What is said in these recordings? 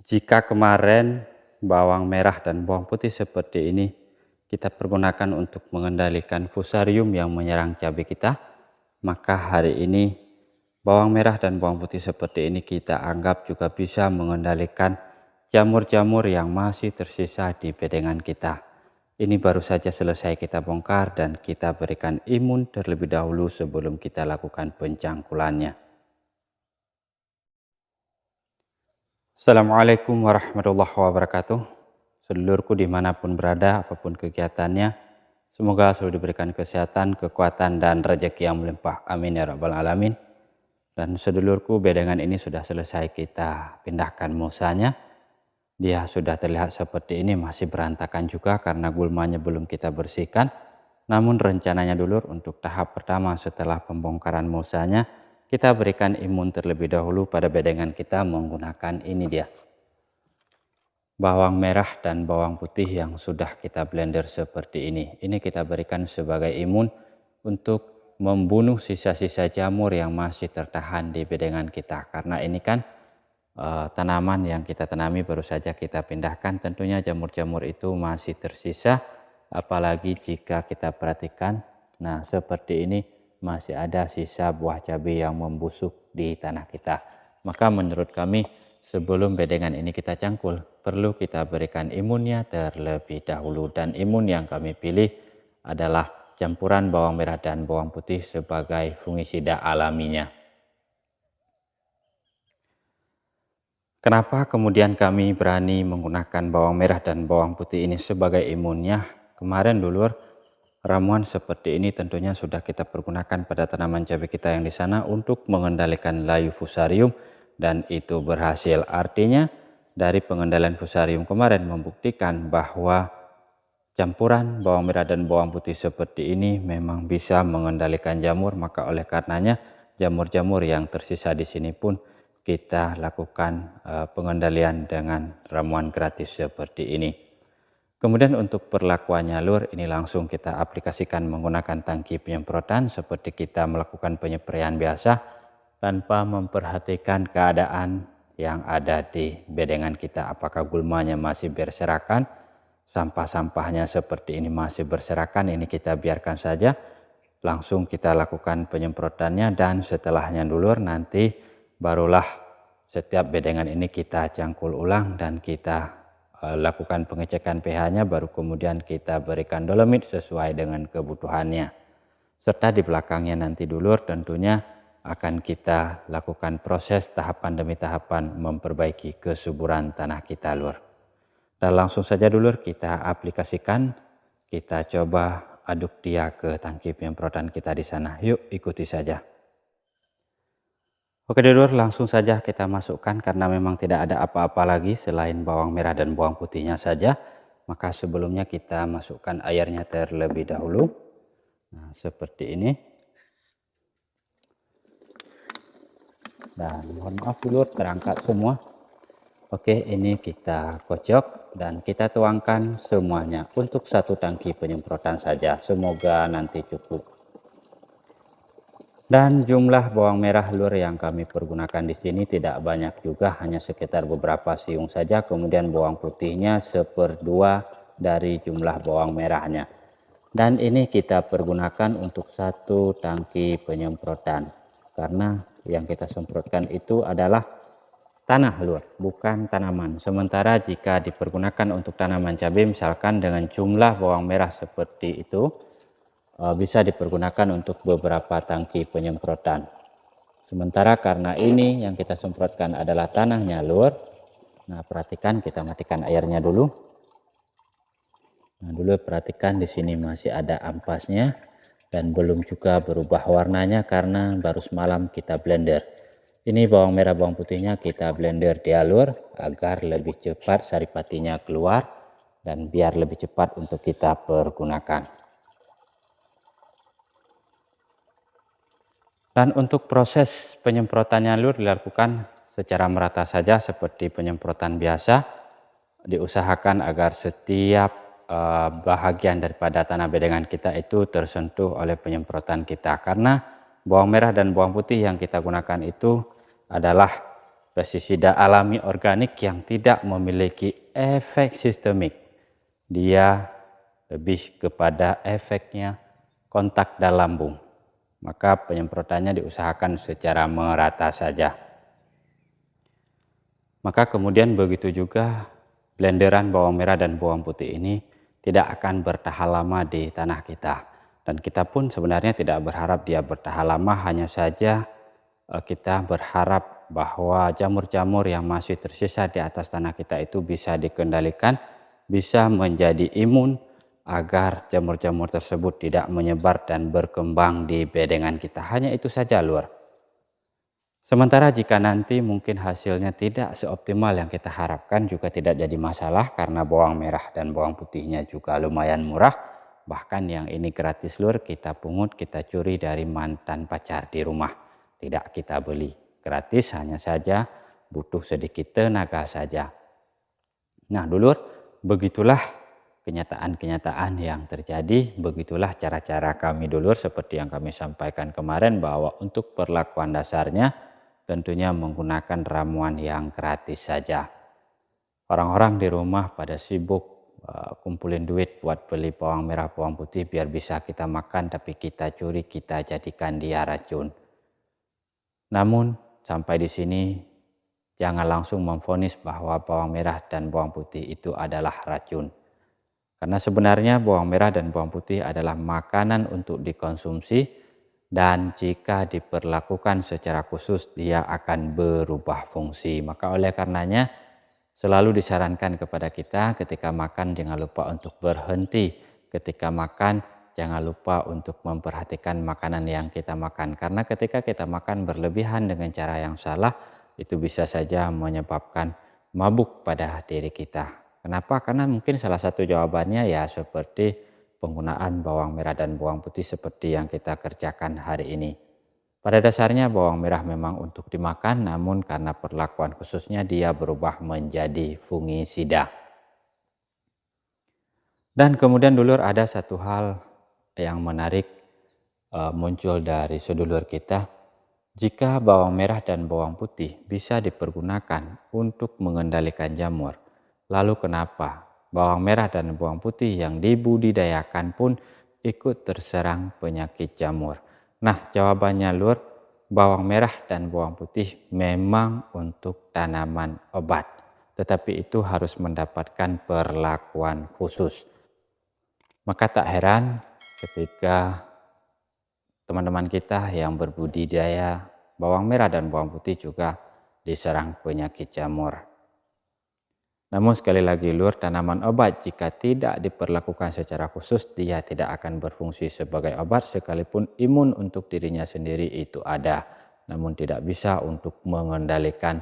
Jika kemarin bawang merah dan bawang putih seperti ini kita pergunakan untuk mengendalikan fusarium yang menyerang cabai kita, maka hari ini bawang merah dan bawang putih seperti ini kita anggap juga bisa mengendalikan jamur-jamur yang masih tersisa di bedengan kita. Ini baru saja selesai kita bongkar dan kita berikan imun terlebih dahulu sebelum kita lakukan pencangkulannya. Assalamualaikum warahmatullahi wabarakatuh. Sedulurku dimanapun berada, apapun kegiatannya, semoga selalu diberikan kesehatan, kekuatan, dan rezeki yang melimpah. Amin ya rabbal alamin. Dan sedulurku, bedengan ini sudah selesai kita pindahkan musanya. Dia sudah terlihat seperti ini, masih berantakan juga karena gulmanya belum kita bersihkan. Namun rencananya dulur untuk tahap pertama setelah pembongkaran musanya, kita berikan imun terlebih dahulu pada bedengan kita menggunakan ini dia. Bawang merah dan bawang putih yang sudah kita blender seperti ini. Ini kita berikan sebagai imun untuk membunuh sisa-sisa jamur yang masih tertahan di bedengan kita. Karena ini kan tanaman yang kita tanami baru saja kita pindahkan. Tentunya jamur-jamur itu masih tersisa. Apalagi jika kita perhatikan, nah seperti ini masih ada sisa buah cabai yang membusuk di tanah kita. Maka menurut kami sebelum bedengan ini kita cangkul, perlu kita berikan imunnya terlebih dahulu. Dan imun yang kami pilih adalah campuran bawang merah dan bawang putih sebagai fungisida alaminya. Kenapa kemudian kami berani menggunakan bawang merah dan bawang putih ini sebagai imunnya? Kemarin dulur, ramuan seperti ini tentunya sudah kita pergunakan pada tanaman cabai kita yang di sana untuk mengendalikan layu fusarium dan itu berhasil. Artinya dari pengendalian fusarium kemarin membuktikan bahwa campuran bawang merah dan bawang putih seperti ini memang bisa mengendalikan jamur, maka oleh karenanya jamur-jamur yang tersisa di sini pun kita lakukan pengendalian dengan ramuan gratis seperti ini. Kemudian untuk perlakuannya lur, ini langsung kita aplikasikan menggunakan tangki penyemprotan seperti kita melakukan penyepraian biasa tanpa memperhatikan keadaan yang ada di bedengan kita. Apakah gulmanya masih berserakan, sampah-sampahnya seperti ini masih berserakan, ini kita biarkan saja. Langsung kita lakukan penyemprotannya dan setelahnya dulur nanti barulah setiap bedengan ini kita cangkul ulang dan kita lakukan pengecekan pH-nya, baru kemudian kita berikan dolomit sesuai dengan kebutuhannya. Serta di belakangnya nanti dulur tentunya akan kita lakukan proses tahapan demi tahapan memperbaiki kesuburan tanah kita lur. Dan langsung saja dulur kita aplikasikan, kita coba aduk dia ke tangki penyemprotan kita di sana. Yuk ikuti saja. Oke dulur, langsung saja kita masukkan karena memang tidak ada apa-apa lagi selain bawang merah dan bawang putihnya saja. Maka sebelumnya kita masukkan airnya terlebih dahulu. Nah seperti ini. Dan mohon maaf dulur terangkat semua. Oke, ini kita kocok dan kita tuangkan semuanya untuk satu tangki penyemprotan saja. Semoga nanti cukup. Dan jumlah bawang merah lur yang kami pergunakan di sini tidak banyak juga, hanya sekitar beberapa siung saja. Kemudian bawang putihnya 1/2 dari jumlah bawang merahnya. Dan ini kita pergunakan untuk satu tangki penyemprotan. Karena yang kita semprotkan itu adalah tanah lur, bukan tanaman. Sementara jika dipergunakan untuk tanaman cabai misalkan dengan jumlah bawang merah seperti itu, bisa dipergunakan untuk beberapa tangki penyemprotan. Sementara karena ini yang kita semprotkan adalah tanahnya lur. Nah, perhatikan kita matikan airnya dulu. Nah, dulu perhatikan di sini masih ada ampasnya dan belum juga berubah warnanya karena baru semalam kita blender. Ini bawang merah bawang putihnya kita blender di lur agar lebih cepat saripatinya keluar dan biar lebih cepat untuk kita pergunakan. Dan untuk proses penyemprotannya lur dilakukan secara merata saja seperti penyemprotan biasa. Diusahakan agar setiap bahagian daripada tanah bedengan kita itu tersentuh oleh penyemprotan kita. Karena bawang merah dan bawang putih yang kita gunakan itu adalah pestisida alami organik yang tidak memiliki efek sistemik. Dia lebih kepada efeknya kontak dan lambung. Maka penyemprotannya diusahakan secara merata saja. Maka kemudian begitu juga blenderan bawang merah dan bawang putih ini tidak akan bertahan lama di tanah kita. Dan kita pun sebenarnya tidak berharap dia bertahan lama, hanya saja kita berharap bahwa jamur-jamur yang masih tersisa di atas tanah kita itu bisa dikendalikan, bisa menjadi imun agar jamur-jamur tersebut tidak menyebar dan berkembang di bedengan kita. Hanya itu saja Lur. Sementara jika nanti mungkin hasilnya tidak seoptimal yang kita harapkan, juga tidak jadi masalah karena bawang merah dan bawang putihnya juga lumayan murah. Bahkan yang ini gratis Lur, kita pungut, kita curi dari mantan pacar di rumah. Tidak kita beli, gratis, hanya saja butuh sedikit tenaga saja. Nah dulur, begitulah kenyataan-kenyataan yang terjadi, begitulah cara-cara kami dulur seperti yang kami sampaikan kemarin, bahwa untuk perlakuan dasarnya tentunya menggunakan ramuan yang gratis saja. Orang-orang di rumah pada sibuk kumpulin duit buat beli bawang merah bawang putih biar bisa kita makan, tapi kita curi, kita jadikan dia racun. Namun sampai di sini jangan langsung memvonis bahwa bawang merah dan bawang putih itu adalah racun. Karena sebenarnya bawang merah dan bawang putih adalah makanan untuk dikonsumsi, dan jika diperlakukan secara khusus dia akan berubah fungsi. Maka oleh karenanya selalu disarankan kepada kita ketika makan jangan lupa untuk berhenti. Ketika makan jangan lupa untuk memperhatikan makanan yang kita makan. Karena ketika kita makan berlebihan dengan cara yang salah, itu bisa saja menyebabkan mabuk pada diri kita. Kenapa? Karena mungkin salah satu jawabannya ya seperti penggunaan bawang merah dan bawang putih seperti yang kita kerjakan hari ini. Pada dasarnya bawang merah memang untuk dimakan, namun karena perlakuan khususnya dia berubah menjadi fungisida. Dan kemudian dulur, ada satu hal yang menarik muncul dari sedulur kita. Jika bawang merah dan bawang putih bisa dipergunakan untuk mengendalikan jamur, lalu kenapa bawang merah dan bawang putih yang dibudidayakan pun ikut terserang penyakit jamur? Nah jawabannya Lur, bawang merah dan bawang putih memang untuk tanaman obat, tetapi itu harus mendapatkan perlakuan khusus. Maka tak heran ketika teman-teman kita yang berbudidaya bawang merah dan bawang putih juga diserang penyakit jamur. Namun sekali lagi Lur, tanaman obat jika tidak diperlakukan secara khusus dia tidak akan berfungsi sebagai obat, sekalipun imun untuk dirinya sendiri itu ada. Namun tidak bisa untuk mengendalikan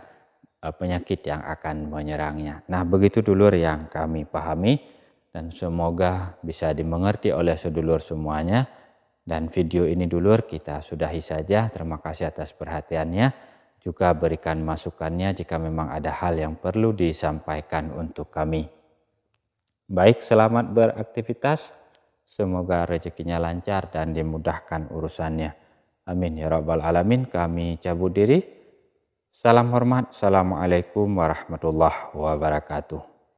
penyakit yang akan menyerangnya. Nah begitu dulur yang kami pahami, dan semoga bisa dimengerti oleh sedulur semuanya. Dan video ini dulur kita sudahi saja. Terima kasih atas perhatiannya. Juga berikan masukannya jika memang ada hal yang perlu disampaikan untuk kami. Baik, selamat beraktivitas. Semoga rezekinya lancar dan dimudahkan urusannya. Amin ya rabbal alamin. Kami cabut diri. Salam hormat. Assalamualaikum warahmatullahi wabarakatuh.